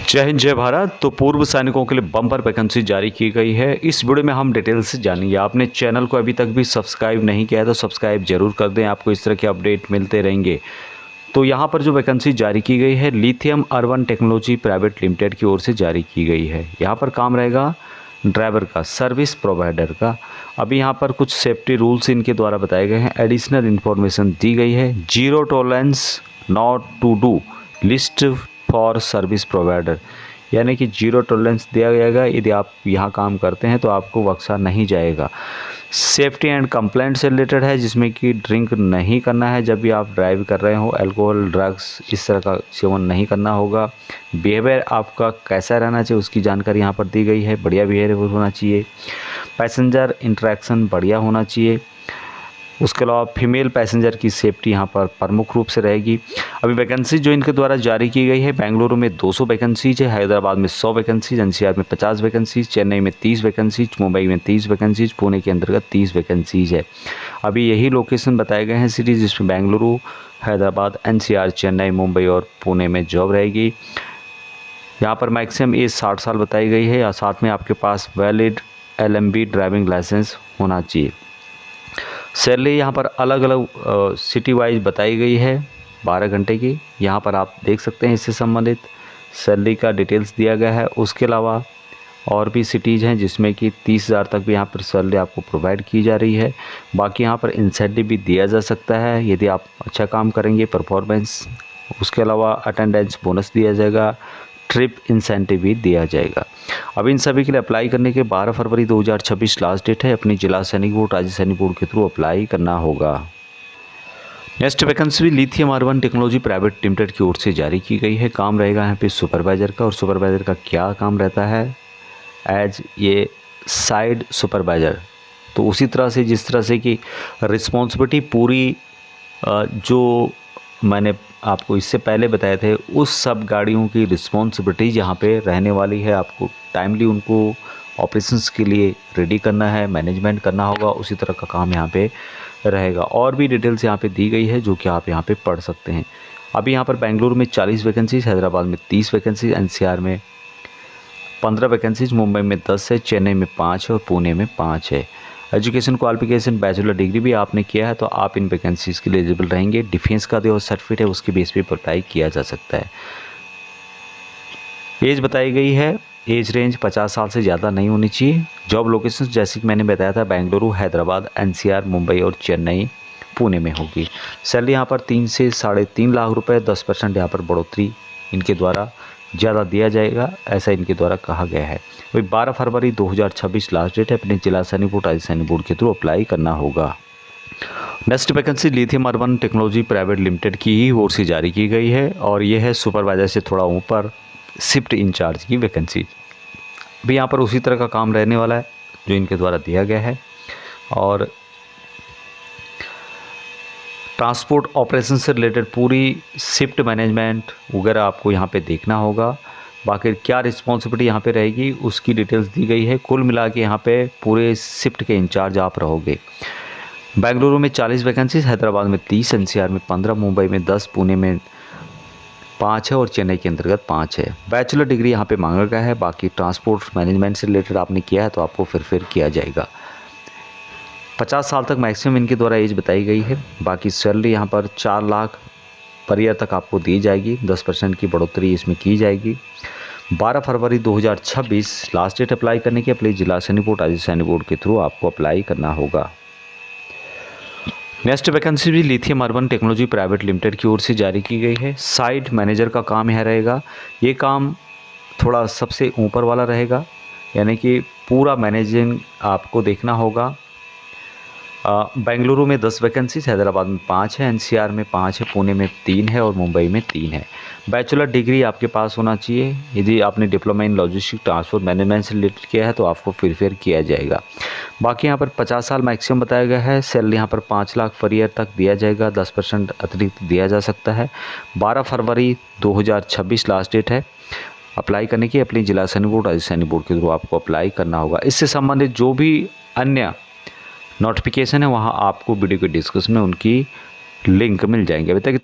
जय हिंद जय भारत। तो पूर्व सैनिकों के लिए बम्पर वैकेंसी जारी की गई है। इस वीडियो में हम डिटेल से जानेंगे। आपने चैनल को अभी तक भी सब्सक्राइब नहीं किया है तो सब्सक्राइब जरूर कर दें, आपको इस तरह के अपडेट मिलते रहेंगे। तो यहाँ पर जो वैकेंसी जारी की गई है lithium urban technology private limited की ओर से जारी की गई है। यहाँ पर काम रहेगा ड्राइवर का, सर्विस प्रोवाइडर का। अभी यहाँ पर कुछ सेफ्टी रूल्स इनके द्वारा बताए गए हैं, एडिशनल इन्फॉर्मेशन दी गई है। Zero tolerance not to do list for service provider, यानी कि जीरो टॉलरेंस दिया जाएगा। यदि आप यहाँ काम करते हैं तो आपको बख्शा नहीं जाएगा। सेफ्टी एंड कंप्लेंट से रिलेटेड है, जिसमें कि ड्रिंक नहीं करना है जब भी आप ड्राइव कर रहे हो, अल्कोहल ड्रग्स इस तरह का सेवन नहीं करना होगा। बिहेवियर आपका कैसा रहना चाहिए उसकी जानकारी यहाँ पर दी गई है, बढ़िया बिहेवियर होना चाहिए। पैसेंजर इंटरेक्शन बढ़िया होना चाहिए। उसके अलावा फीमेल पैसेंजर की सेफ्टी यहाँ पर प्रमुख रूप से रहेगी। अभी वैकेंसी जो इनके द्वारा जारी की गई है, बेंगलुरु में 200 वैकेंसीज है, हैदराबाद में 100 वैकेंसीज, एनसीआर में 50 वैकेंसीज, चेन्नई में 30 वैकेंसीज, मुंबई में 30 वैकेंसीज, पुणे के अंतर्गत 30 वैकेंसीज है। अभी यही लोकेशन बताए गए हैं सिटीज़, जिसमें बेंगलुरु, हैदराबाद, एनसीआर, चेन्नई, मुंबई और पुणे में जॉब रहेगी। यहाँ पर मैक्सिमम एज 60 साल बताई गई है, या साथ में आपके पास वैलिड LMB ड्राइविंग लाइसेंस होना चाहिए। सैलरी यहाँ पर अलग अलग सिटी वाइज बताई गई है 12 घंटे की। यहाँ पर आप देख सकते हैं इससे संबंधित सैलरी का डिटेल्स दिया गया है। उसके अलावा और भी सिटीज़ हैं जिसमें कि 30,000 तक भी यहाँ पर सैलरी आपको प्रोवाइड की जा रही है। बाकी यहाँ पर इंसेंटिव भी दिया जा सकता है यदि आप अच्छा काम करेंगे, परफॉर्मेंस। उसके अलावा अटेंडेंस बोनस दिया जाएगा, ट्रिप इंसेंटिव भी दिया जाएगा। अब इन सभी के लिए अप्लाई करने के 12 फरवरी 2026 लास्ट डेट है। अपनी जिला सैनिक बोर्ड, राज्य सैनिक बोर्ड के थ्रू अप्लाई करना होगा। नेक्स्ट वैकेंसी भी lithium urban technology private limited की ओर से जारी की गई है। काम रहेगा यहाँ पे सुपरवाइज़र का। और सुपरवाइज़र का क्या काम रहता है, एज ये साइड सुपरवाइज़र। तो उसी तरह से जिस तरह से कि रिस्पॉन्सिबिलिटी पूरी जो मैंने आपको इससे पहले बताए थे, उस सब गाड़ियों की रिस्पॉन्सिबिलिटी यहाँ पे रहने वाली है। आपको टाइमली उनको ऑपरेशंस के लिए रेडी करना है, मैनेजमेंट करना होगा, उसी तरह का काम यहाँ पे रहेगा। और भी डिटेल्स यहाँ पे दी गई है जो कि आप यहाँ पे पढ़ सकते हैं। अभी यहाँ पर बेंगलुरु में 40 वैकेंसीज, हैदराबाद में 30 वैकेंसीज, एनसीआर में 15 वैकेंसीज, मुंबई में 10 है, चेन्नई में 5 है और पुणे में 5 है। एजुकेशन क्वालिफिकेशन बैचलर डिग्री भी आपने किया है तो आप इन वैकेंसीज़ के लिए एलिजिबल रहेंगे। डिफेंस का जो सर्टिफिकेट है उसके बेस पे अप्लाई किया जा सकता है। एज बताई गई है, एज रेंज 50 साल से ज़्यादा नहीं होनी चाहिए। जॉब लोकेशन जैसे कि मैंने बताया था, बेंगलुरु, हैदराबाद, एनसीआर, मुंबई और चेन्नई, पुणे में होगी। सैलरी यहाँ पर 3 से 3.5 लाख रुपये, 10% यहाँ पर बढ़ोतरी इनके द्वारा ज़्यादा दिया जाएगा, ऐसा इनके द्वारा कहा गया है। वही 12 फरवरी 2026 लास्ट डेट है। अपने जिला सैनिक बोर्ड, राज्य सैनिक बोर्ड के थ्रू अप्लाई करना होगा। Next vacancy lithium urban technology private limited की ही ओर से जारी की गई है और यह है सुपरवाइजर से थोड़ा ऊपर शिफ्ट इंचार्ज की वैकेंसी। भी यहाँ पर उसी तरह का काम रहने वाला है जो इनके द्वारा दिया गया है। और ट्रांसपोर्ट ऑपरेशन से रिलेटेड पूरी शिफ्ट मैनेजमेंट वगैरह आपको यहाँ पे देखना होगा। बाकी क्या रिस्पॉन्सिबिलिटी यहाँ पे रहेगी उसकी डिटेल्स दी गई है। कुल मिला के यहाँ पे पूरे शिफ्ट के इंचार्ज आप रहोगे। बेंगलुरु में 40 वैकेंसीज, हैदराबाद में 30, एनसीआर में 15, मुंबई में 10, पुणे में 5 है और चेन्नई के अंतर्गत 5 है। बैचलर डिग्री यहाँ पे मांगा गया है। बाकी ट्रांसपोर्ट मैनेजमेंट से रिलेटेड आपने किया है तो आपको फिर किया जाएगा। 50 साल तक मैक्सिमम इनके द्वारा एज बताई गई है। बाकी सैलरी यहाँ पर 4 लाख पर ईयर तक आपको दी जाएगी, 10% की बढ़ोतरी इसमें की जाएगी। 12 फरवरी 2026 लास्ट डेट अप्लाई करने की। अपने जिला सैनिक बोर्ड, राज्य सैनिक बोर्ड के थ्रू आपको अप्लाई करना होगा। नेक्स्ट वैकेंसी भी lithium urban technology private limited की ओर से जारी की गई है। साइट मैनेजर का काम यहाँ रहेगा। ये काम थोड़ा सबसे ऊपर वाला रहेगा, यानी कि पूरा मैनेजिंग आपको देखना होगा। बेंगलुरु में 10 वैकेंसीज, हैदराबाद में 5 है, एनसीआर में 5 है, पुणे में 3 है और मुंबई में 3 है। बैचलर डिग्री आपके पास होना चाहिए। यदि आपने diploma in logistic transport management से रिलेटेड किया है तो आपको फिर किया जाएगा। बाकी यहाँ पर 50 साल मैक्सिमम बताया गया है। सैलरी यहाँ पर 5 लाख पर ईयर तक दिया जाएगा, 10% अतिरिक्त दिया जा सकता है। 12 फरवरी 2026 लास्ट डेट है अप्लाई करने की। अपनी जिला सैनिक बोर्ड, राज्य सैनिक बोर्ड के थ्रू आपको अप्लाई करना होगा। इससे संबंधित जो भी अन्य नोटिफिकेशन है वहाँ आपको वीडियो के डिस्क्रिप्शन में उनकी लिंक मिल जाएंगे। अभी तक